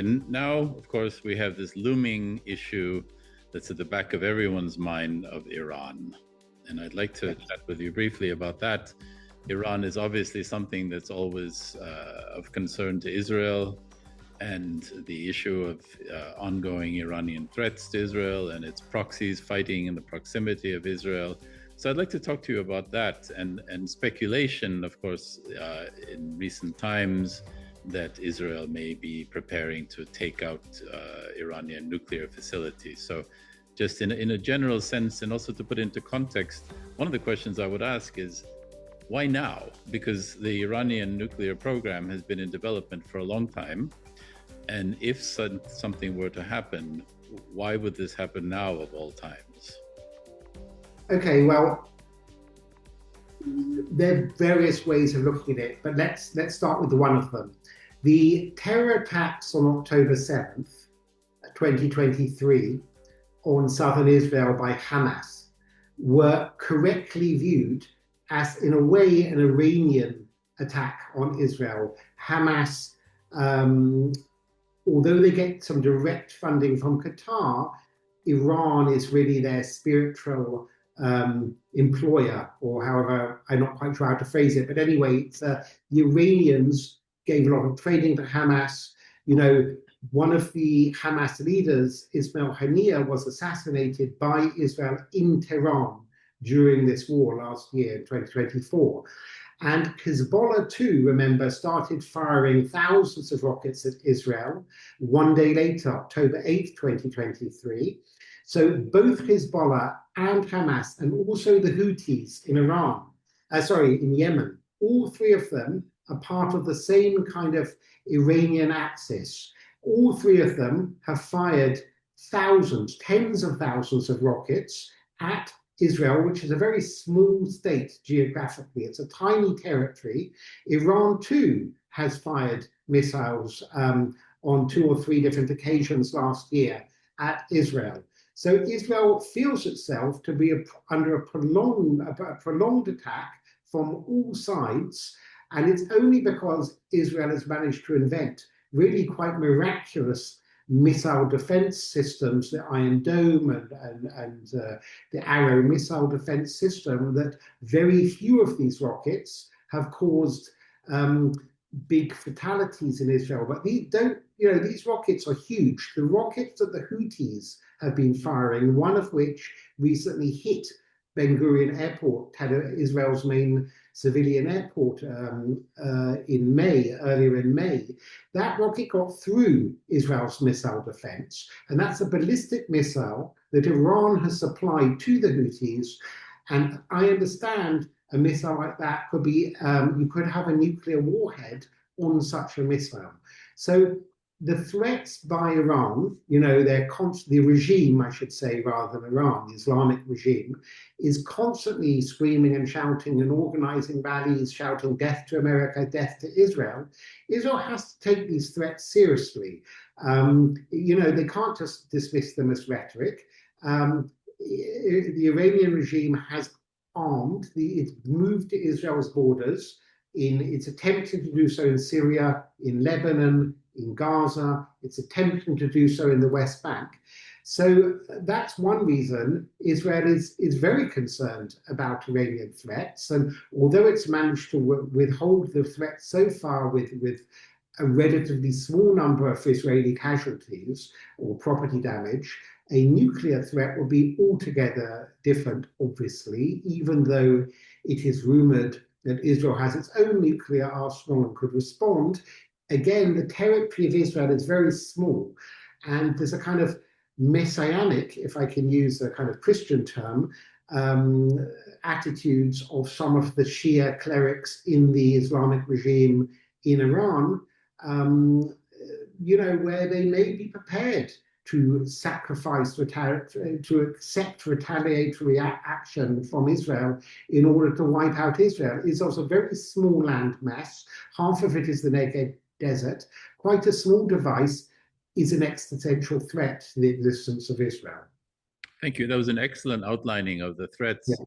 And now, of course, we have this looming issue that's at the back of everyone's mind of Iran. And I'd like to chat with you briefly about that. Iran is obviously something that's always of concern to Israel, and the issue of ongoing Iranian threats to Israel and its proxies fighting in the proximity of Israel. So I'd like to talk to you about that and speculation, of course, in recent times that Israel may be preparing to take out Iranian nuclear facilities. So just in a general sense, and also to put into context, one of the questions I would ask is, why now? Because the Iranian nuclear program has been in development for a long time. And if something were to happen, why would this happen now of all times? Okay, well, there are various ways of looking at it, but let's start with one of them. The terror attacks on October 7th, 2023, on southern Israel by Hamas were correctly viewed as, in a way, an Iranian attack on Israel. Hamas, although they get some direct funding from Qatar, Iran is really their spiritual employer, or however, I'm not quite sure how to phrase it. But anyway, it's, the Iranians gave a lot of training to Hamas. You know, one of the Hamas leaders, Ismail Haniyeh, was assassinated by Israel in Tehran during this war last year, 2024. And Hezbollah too, remember, started firing thousands of rockets at Israel one day later, October 8th, 2023. So both Hezbollah and Hamas, and also the Houthis in in Yemen, all three of them are part of the same kind of Iranian axis. All three of them have fired thousands, tens of thousands of rockets at Israel, which is a very small state geographically. It's a tiny territory. Iran too has fired missiles on 2 or 3 different occasions last year at Israel. So Israel feels itself to be under a prolonged attack from all sides, and it's only because Israel has managed to invent really quite miraculous missile defense systems, the Iron Dome and the Arrow missile defense system, that very few of these rockets have caused big fatalities in Israel. But these rockets are huge. The rockets that the Houthis have been firing, one of which recently hit Ben Gurion Airport, Israel's main civilian airport, earlier in May. That rocket got through Israel's missile defense, and that's a ballistic missile that Iran has supplied to the Houthis. And I understand a missile like that could be, you could have a nuclear warhead on such a missile. So the threats by Iran, the regime, I should say, rather than Iran, the Islamic regime, is constantly screaming and shouting and organizing rallies, shouting death to America, death to Israel. Israel has to take these threats seriously. They can't just dismiss them as rhetoric. The Iranian regime has it's moved to Israel's borders. It's attempting to do so in Syria, in Lebanon, in Gaza. It's attempting to do so in the West Bank. So that's one reason Israel is very concerned about Iranian threats. And although it's managed to withhold the threat so far with a relatively small number of Israeli casualties or property damage, a nuclear threat will be altogether different, obviously, even though it is rumored that Israel has its own nuclear arsenal and could respond. Again, the territory of Israel is very small, and there's a kind of messianic, if I can use a kind of Christian term, attitudes of some of the Shia clerics in the Islamic regime in Iran, where they may be prepared to sacrifice, to accept retaliatory action from Israel in order to wipe out Israel. Israel's a very small land mass. Half of it is the Negev desert. Quite a small device is an existential threat to the existence of Israel. Thank you. That was an excellent outlining of the threats. Yeah.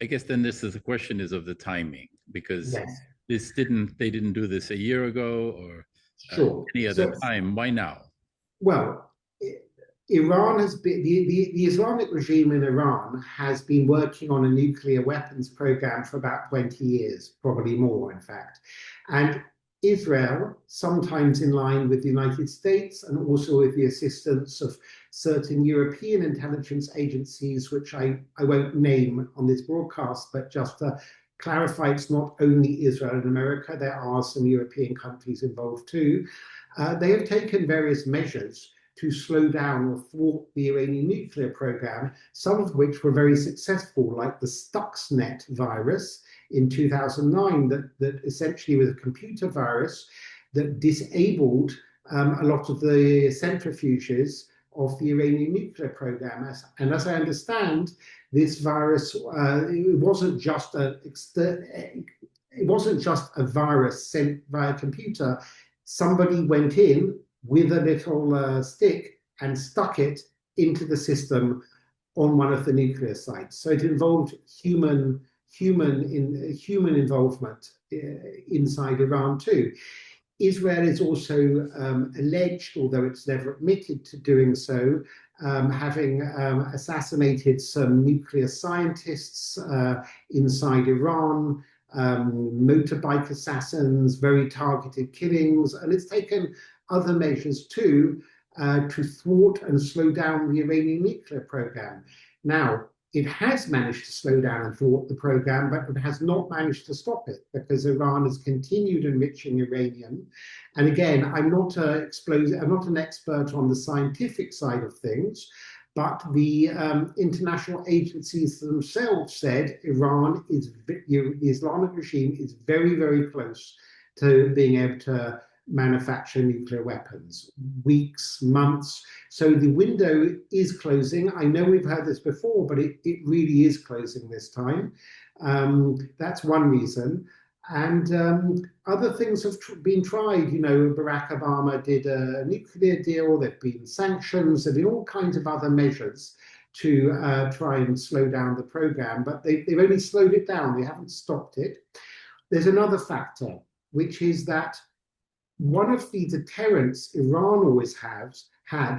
I guess then the question is of the timing, because they didn't do this a year ago or Sure. Any other time? Why now? Well, Iran has been the Islamic regime in Iran has been working on a nuclear weapons program for about 20 years, probably more, in fact. And Israel, sometimes in line with the United States and also with the assistance of certain European intelligence agencies, which I won't name on this broadcast, but just to clarify, it's not only Israel and America, there are some European countries involved too. They have taken various measures to slow down or thwart the Iranian nuclear program, some of which were very successful, like the Stuxnet virus in 2009, that essentially was a computer virus that disabled a lot of the centrifuges of the Iranian nuclear program. And as I understand, this virus, it wasn't just a virus sent via computer. Somebody went in with a little stick and stuck it into the system on one of the nuclear sites. So it involved human involvement inside Iran too. Israel is also alleged, although it's never admitted to doing so, having assassinated some nuclear scientists inside Iran, motorbike assassins, very targeted killings, and it's taken other measures too to thwart and slow down the Iranian nuclear program. Now, it has managed to slow down and thwart the program, but it has not managed to stop it because Iran has continued enriching uranium. And again, I'm not an expert on the scientific side of things, but the international agencies themselves said the Islamic regime is very, very close to being able to manufacture nuclear weapons. Weeks, months. So the window is closing. I know we've heard this before, but it really is closing this time. That's one reason. And other things have been tried. You know, Barack Obama did a nuclear deal. There have been sanctions. There have been all kinds of other measures to try and slow down the program, but they've only slowed it down. They haven't stopped it. There's another factor, which is that one of the deterrents Iran always had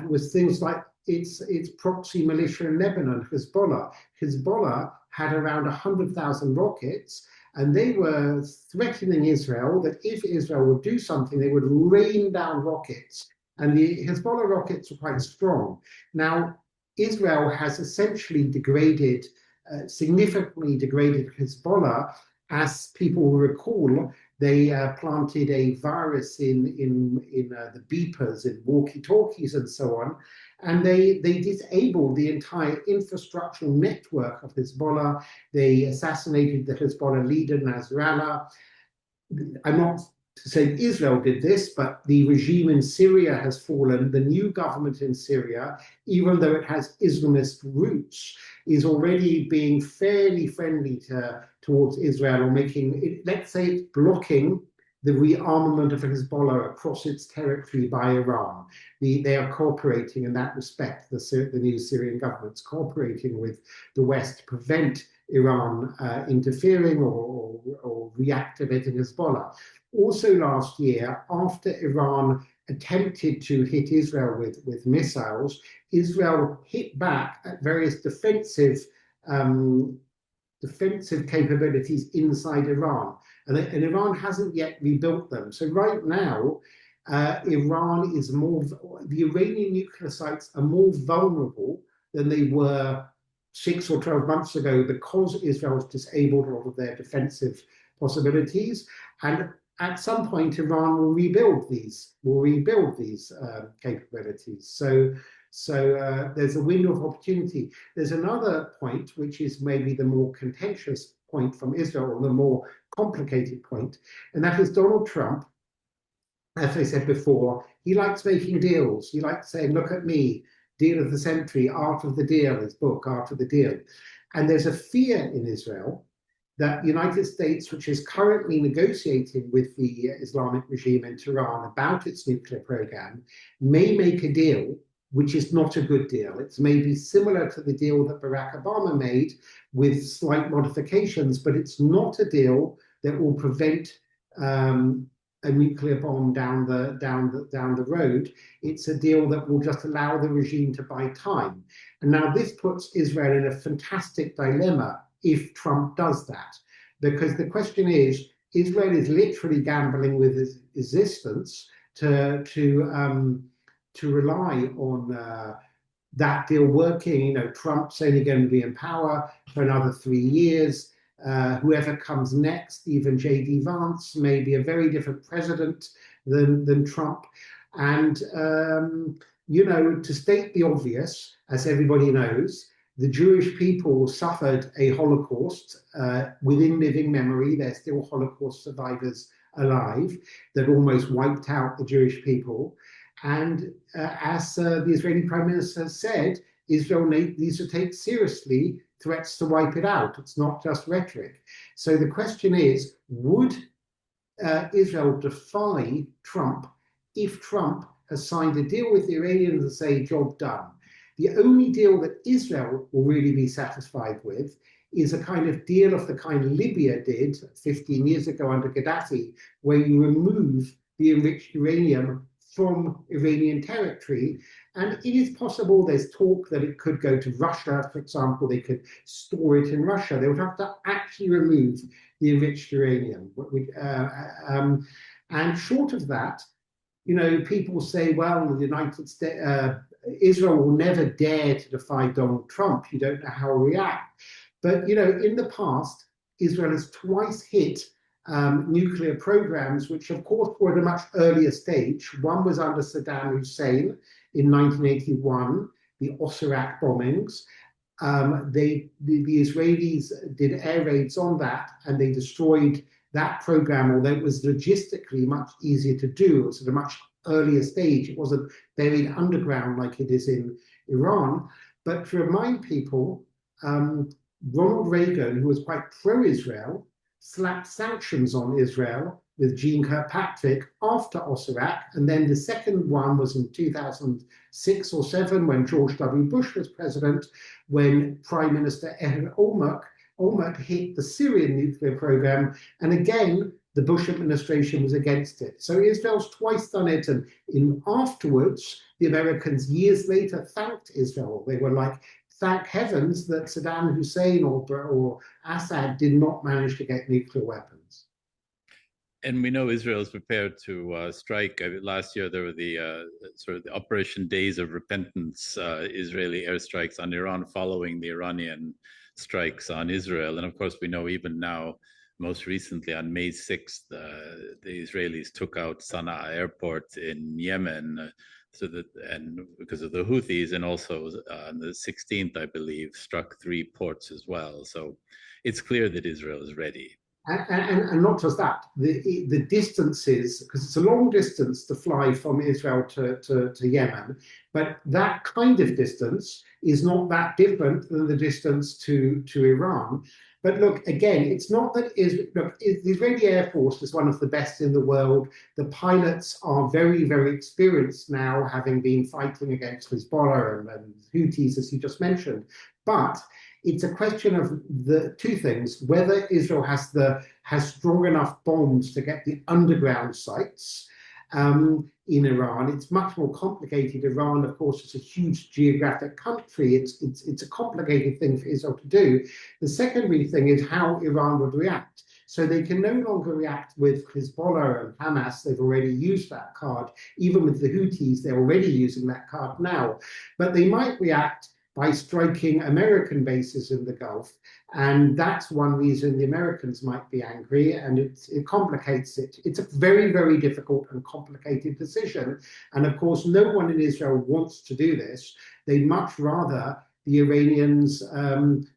was things like its proxy militia in Lebanon, Hezbollah. Hezbollah had around 100,000 rockets, and they were threatening Israel that if Israel would do something, they would rain down rockets. And the Hezbollah rockets were quite strong. Now, Israel has essentially significantly degraded Hezbollah. As people will recall, they planted a virus in the beepers, in walkie-talkies and so on, and they disabled the entire infrastructural network of Hezbollah. They assassinated the Hezbollah leader, Nasrallah. I'm not saying Israel did this, but the regime in Syria has fallen. The new government in Syria, even though it has Islamist roots, is already being fairly friendly towards Israel, or making it, let's say, it's blocking the rearmament of Hezbollah across its territory by Iran. They are cooperating in that respect. The new Syrian government's cooperating with the West to prevent Iran interfering or reactivating Hezbollah. Also last year, after Iran attempted to hit Israel with missiles, Israel hit back at various defensive capabilities inside Iran. And Iran hasn't yet rebuilt them. So right now, Iran is the Iranian nuclear sites are more vulnerable than they were 6 or 12 months ago because Israel has disabled a lot of their defensive possibilities. And at some point, Iran will rebuild these capabilities. So there's a window of opportunity. There's another point, which is maybe the more contentious point from Israel, or the more complicated point, and that is Donald Trump. As I said before, he likes making deals. He likes saying, look at me, deal of the century, art of the deal, his book, Art of the Deal. And there's a fear in Israel that the United States, which is currently negotiating with the Islamic regime in Tehran about its nuclear program, may make a deal which is not a good deal. It's maybe similar to the deal that Barack Obama made with slight modifications, but it's not a deal that will prevent a nuclear bomb down the road. It's a deal that will just allow the regime to buy time. And now this puts Israel in a fantastic dilemma if Trump does that, because the question is, Israel is literally gambling with its existence to rely on that deal working. You know, Trump's only going to be in power for another 3 years. Whoever comes next, even J.D. Vance, may be a very different president than Trump. And, you know, to state the obvious, as everybody knows, the Jewish people suffered a Holocaust within living memory. There's still Holocaust survivors alive that almost wiped out the Jewish people. And as the Israeli Prime Minister said, Israel needs to take seriously threats to wipe it out. It's not just rhetoric. So the question is, would Israel defy Trump if Trump has signed a deal with the Iranians and say, job done? The only deal that Israel will really be satisfied with is a kind of deal of the kind Libya did 15 years ago under Gaddafi, where you remove the enriched uranium from Iranian territory. And it is possible, there's talk that it could go to Russia, for example, they could store it in Russia. They would have to actually remove the enriched uranium. And short of that, you know, people say, well, the United States, Israel will never dare to defy Donald Trump. You don't know how he'll react. But, you know, in the past, Israel has twice hit nuclear programs, which of course were at a much earlier stage. One was under Saddam Hussein in 1981, the Osirak bombings. The Israelis did air raids on that, and they destroyed that program, although it was logistically much easier to do. It was at a much earlier stage. It wasn't buried underground like it is in Iran. But to remind people, Ronald Reagan, who was quite pro-Israel, slapped sanctions on Israel with Jeane Kirkpatrick after Osirak, and then the second one was in 2006 or 7 when George W. Bush was president, when Prime Minister Ehud Olmert hit the Syrian nuclear program, and again the Bush administration was against it. So Israel's twice done it, and afterwards the Americans years later thanked Israel. They were like, thank heavens that Saddam Hussein or Assad did not manage to get nuclear weapons. And we know Israel is prepared to strike. Last year, there were the sort of the Operation Days of Repentance, Israeli airstrikes on Iran following the Iranian strikes on Israel. And of course, we know even now, most recently on May 6th, the Israelis took out Sana'a airport in Yemen. And because of the Houthis, and also on the 16th, I believe, struck 3 ports as well. So it's clear that Israel is ready. And not just that, the distances, because it's a long distance to fly from Israel to Yemen, but that kind of distance is not that different than the distance to Iran. But look, again, it's not that the Israeli Air Force is one of the best in the world. The pilots are very, very experienced now, having been fighting against Hezbollah and Houthis, as you just mentioned. But it's a question of the two things: whether Israel has strong enough bombs to get the underground sites in Iran. It's much more complicated. Iran, of course, is a huge geographic country. It's a complicated thing for Israel to do. The secondary thing is how Iran would react. So they can no longer react with Hezbollah and Hamas. They've already used that card. Even with the Houthis, they're already using that card now. But they might react by striking American bases in the Gulf. And that's one reason the Americans might be angry, and it complicates it. It's a very, very difficult and complicated decision. And of course, no one in Israel wants to do this. They'd much rather the Iranians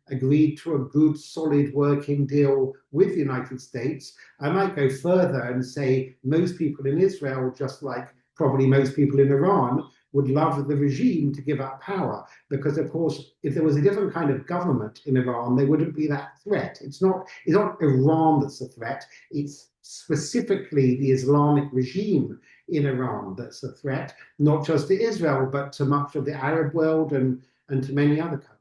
agreed to a good, solid working deal with the United States. I might go further and say most people in Israel, just like probably most people in Iran, would love the regime to give up power, because of course, if there was a different kind of government in Iran, there wouldn't be that threat. It's not Iran that's a threat. It's specifically the Islamic regime in Iran that's a threat, not just to Israel, but to much of the Arab world and to many other countries.